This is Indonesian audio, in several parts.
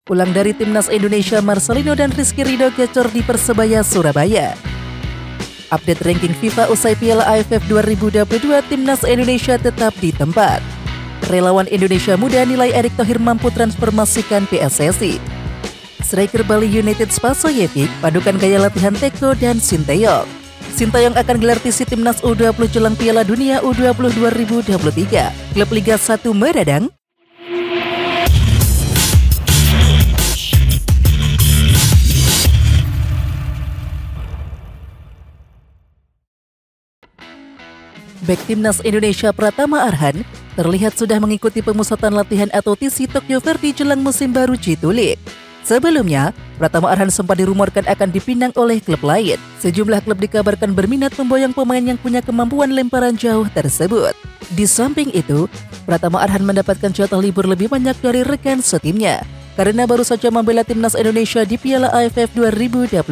Pulang dari Timnas Indonesia, Marcelino dan Rizky Ridho gacor di Persebaya Surabaya. Update ranking FIFA usai Piala AFF 2022, Timnas Indonesia tetap di tempat. Relawan Indonesia muda nilai Erick Thohir mampu transformasikan PSSI. Striker Bali United Spasojevic padukan gaya latihan Teko dan Sinteyong. Sinteyong akan gelar TC Timnas U20 jelang Piala Dunia U20 2023. Klub Liga 1 Meradang. Bek Timnas Indonesia Pratama Arhan terlihat sudah mengikuti pemusatan latihan atau TC Tokyo Verde jelang musim baru J2 Sebelumnya, Pratama Arhan sempat dirumorkan akan dipinang oleh klub lain. Sejumlah klub dikabarkan berminat memboyong pemain yang punya kemampuan lemparan jauh tersebut. Di samping itu, Pratama Arhan mendapatkan jatah libur lebih banyak dari rekan setimnya karena baru saja membela Timnas Indonesia di Piala AFF 2022.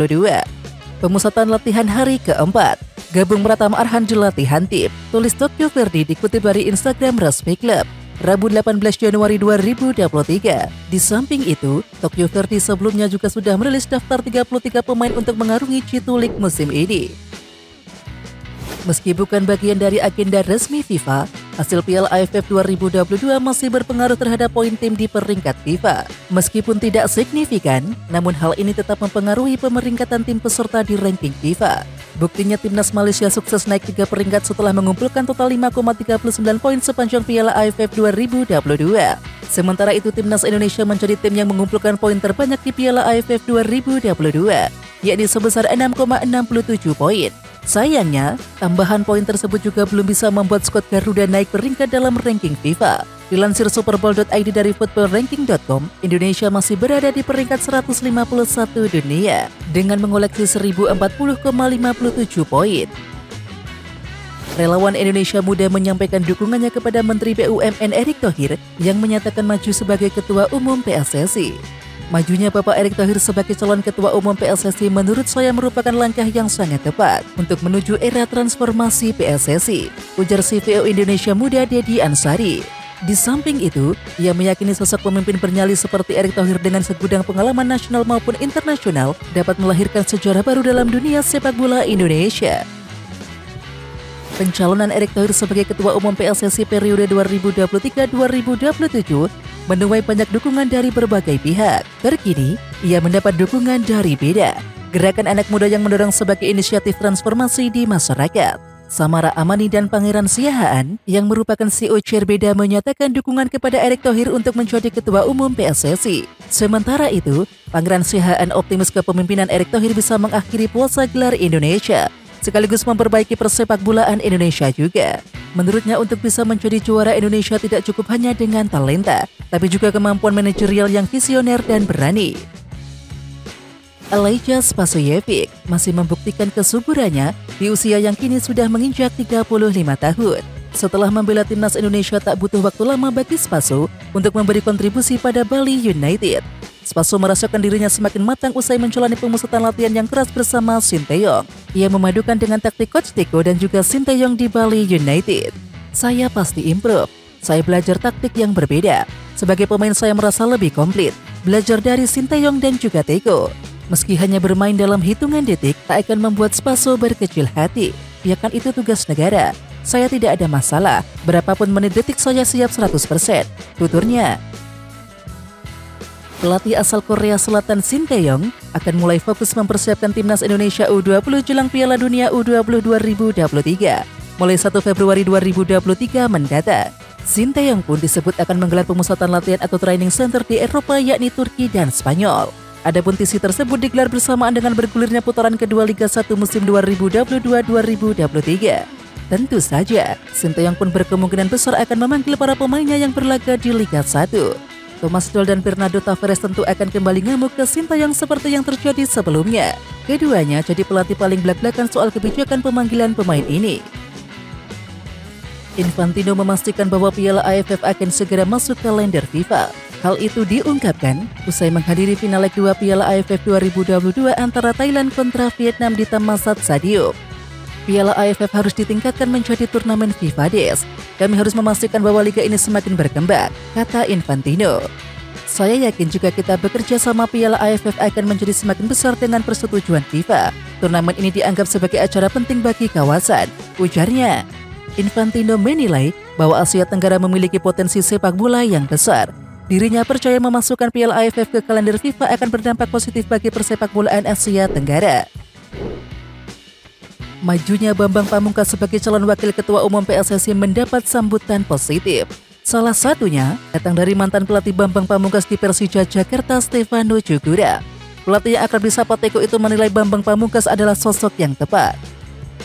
Pemusatan latihan hari keempat. Gabung Pratama Arhan di latihan tim, tulis Tokyo Verde dikutip dari Instagram resmi klub, Rabu 18 Januari 2023. Di samping itu, Tokyo Verde sebelumnya juga sudah merilis daftar 33 pemain untuk mengarungi J2 musim ini. Meski bukan bagian dari agenda resmi FIFA, hasil Piala AFF 2022 masih berpengaruh terhadap poin tim di peringkat FIFA. Meskipun tidak signifikan, namun hal ini tetap mempengaruhi pemeringkatan tim peserta di ranking FIFA. Buktinya Timnas Malaysia sukses naik 3 peringkat setelah mengumpulkan total 5,39 poin sepanjang Piala AFF 2022. Sementara itu Timnas Indonesia menjadi tim yang mengumpulkan poin terbanyak di Piala AFF 2022, yakni sebesar 6,67 poin. Sayangnya, tambahan poin tersebut juga belum bisa membuat skuad Garuda naik peringkat dalam ranking FIFA. Dilansir superball.id dari footballranking.com, Indonesia masih berada di peringkat 151 dunia dengan mengoleksi 1040,57 poin. Relawan Indonesia Muda menyampaikan dukungannya kepada Menteri BUMN Erick Thohir yang menyatakan maju sebagai Ketua Umum PSSI. Majunya Bapak Erick Thohir sebagai calon Ketua Umum PSSI menurut saya merupakan langkah yang sangat tepat untuk menuju era transformasi PSSI, ujar CVO Indonesia Muda Deddy Ansari. Di samping itu, ia meyakini sosok pemimpin bernyali seperti Erick Thohir dengan segudang pengalaman nasional maupun internasional dapat melahirkan sejarah baru dalam dunia sepak bola Indonesia. Pencalonan Erick Thohir sebagai Ketua Umum PSSI periode 2023-2027 menuai banyak dukungan dari berbagai pihak. Terkini, ia mendapat dukungan dari BEDA, gerakan anak muda yang mendorong sebagai inisiatif transformasi di masyarakat. Samara Amani dan Pangeran Siahaan yang merupakan CEO Chair BEDA menyatakan dukungan kepada Erick Thohir untuk menjadi Ketua Umum PSSI. Sementara itu, Pangeran Siahaan optimis kepemimpinan Erick Thohir bisa mengakhiri puasa gelar Indonesia, sekaligus memperbaiki persepak bolaan Indonesia juga. Menurutnya untuk bisa menjadi juara Indonesia tidak cukup hanya dengan talenta, tapi juga kemampuan manajerial yang visioner dan berani. Elijah Spasojevic masih membuktikan kesuburannya di usia yang kini sudah menginjak 35 tahun. Setelah membela Timnas Indonesia tak butuh waktu lama bagi Spaso untuk memberi kontribusi pada Bali United. Spaso merasakan dirinya semakin matang usai menjalani pemusatan latihan yang keras bersama Sinteyong. Ia memadukan dengan taktik Coach Teko dan juga Sinteyong di Bali United. Saya pasti improve. Saya belajar taktik yang berbeda. Sebagai pemain saya merasa lebih komplit. Belajar dari Sinteyong dan juga Teko. Meski hanya bermain dalam hitungan detik, tak akan membuat Spaso berkecil hati. Ya kan itu tugas negara. Saya tidak ada masalah. Berapapun menit detik saya siap 100%. Tuturnya. Pelatih asal Korea Selatan Sinteyong akan mulai fokus mempersiapkan Timnas Indonesia U20 jelang Piala Dunia U20 2023 mulai 1 Februari 2023 mendatang. Sinteyong pun disebut akan menggelar pemusatan latihan atau training center di Eropa yakni Turki dan Spanyol. Adapun TC tersebut digelar bersamaan dengan bergulirnya putaran kedua Liga 1 musim 2022-2023. Tentu saja, Sinteyong pun berkemungkinan besar akan memanggil para pemainnya yang berlaga di Liga 1. Thomas Doll dan Bernardo Tavares tentu akan kembali ngamuk ke Sinteyong seperti yang terjadi sebelumnya. Keduanya jadi pelatih paling belak-belakan soal kebijakan pemanggilan pemain ini. Infantino memastikan bahwa Piala AFF akan segera masuk kalender FIFA. Hal itu diungkapkan usai menghadiri final leg 2 Piala AFF 2022 antara Thailand kontra Vietnam di Thammasat Stadium. Piala AFF harus ditingkatkan menjadi turnamen FIFA Days. Kami harus memastikan bahwa liga ini semakin berkembang, kata Infantino. Saya yakin jika kita bekerja sama Piala AFF akan menjadi semakin besar dengan persetujuan FIFA. Turnamen ini dianggap sebagai acara penting bagi kawasan, ujarnya. Infantino menilai bahwa Asia Tenggara memiliki potensi sepak bola yang besar. Dirinya percaya memasukkan Piala AFF ke kalender FIFA akan berdampak positif bagi persepakbolaan Asia Tenggara. Majunya Bambang Pamungkas sebagai calon wakil ketua umum PSSI mendapat sambutan positif. Salah satunya datang dari mantan pelatih Bambang Pamungkas di Persija Jakarta, Stefano Jugura. Pelatih yang akrab disapa Teko itu menilai Bambang Pamungkas adalah sosok yang tepat.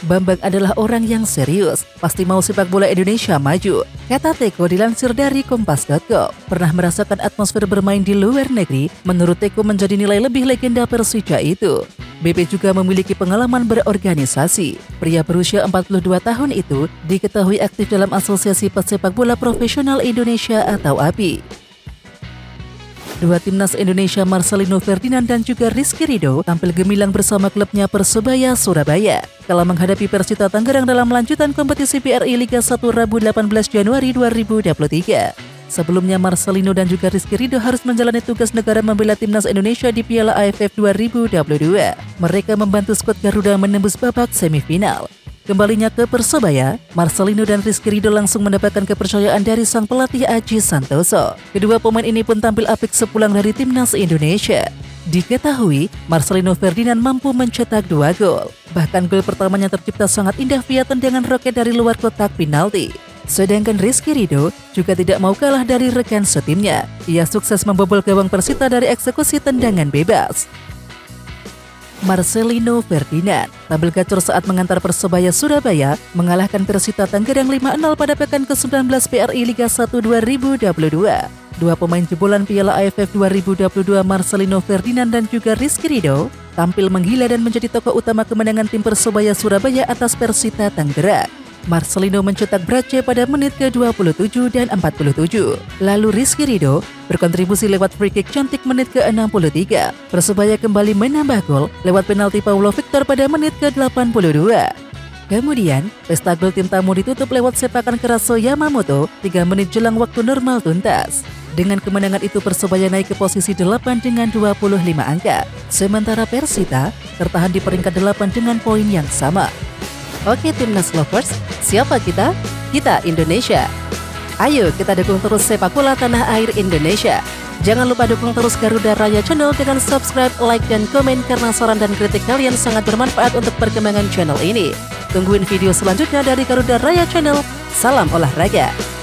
Bambang adalah orang yang serius, pasti mau sepak bola Indonesia maju, kata Teko dilansir dari Kompas.com. Pernah merasakan atmosfer bermain di luar negeri, menurut Teko menjadi nilai lebih legenda Persija itu. BP juga memiliki pengalaman berorganisasi. Pria berusia 42 tahun itu diketahui aktif dalam Asosiasi Pesepak Bola Profesional Indonesia atau API. Dua timnas Indonesia Marcelino Ferdinand dan juga Rizky Ridho tampil gemilang bersama klubnya Persebaya Surabaya kala menghadapi Persita Tangerang dalam lanjutan kompetisi BRI Liga 1 Rabu 18 Januari 2023. Sebelumnya Marcelino dan juga Rizky Ridho harus menjalani tugas negara membela timnas Indonesia di Piala AFF 2022. Mereka membantu skuad Garuda menembus babak semifinal. Kembalinya ke Persebaya, Marcelino dan Rizky Ridho langsung mendapatkan kepercayaan dari sang pelatih Aji Santoso. Kedua pemain ini pun tampil apik sepulang dari timnas Indonesia. Diketahui, Marcelino Ferdinand mampu mencetak 2 gol. Bahkan gol pertamanya tercipta sangat indah via tendangan roket dari luar kotak penalti. Sedangkan Rizky Ridho juga tidak mau kalah dari rekan setimnya. Ia sukses membobol gawang Persita dari eksekusi tendangan bebas. Marcelino Ferdinand tampil gacor saat mengantar Persebaya Surabaya mengalahkan Persita Tangerang 5-0 pada pekan ke-19 BRI Liga 1 2022. Dua pemain jebolan Piala AFF 2022 Marcelino Ferdinand dan juga Rizky Ridho tampil menggila dan menjadi tokoh utama kemenangan tim Persebaya Surabaya atas Persita Tangerang. Marcelino mencetak brace pada menit ke-27 dan 47. Lalu Rizky Ridho berkontribusi lewat free kick cantik menit ke-63. Persebaya kembali menambah gol lewat penalti Paulo Victor pada menit ke-82. Kemudian, pesta gol tim tamu ditutup lewat sepakan Keraso Yamamoto 3 menit jelang waktu normal tuntas. Dengan kemenangan itu Persebaya naik ke posisi 8 dengan 25 angka. Sementara Persita tertahan di peringkat 8 dengan poin yang sama. Oke Timnas Lovers, siapa kita? Kita Indonesia. Ayo kita dukung terus sepak bola tanah air Indonesia. Jangan lupa dukung terus Garuda Raya Channel dengan subscribe, like, dan komen karena saran dan kritik kalian sangat bermanfaat untuk perkembangan channel ini. Tungguin video selanjutnya dari Garuda Raya Channel. Salam olahraga.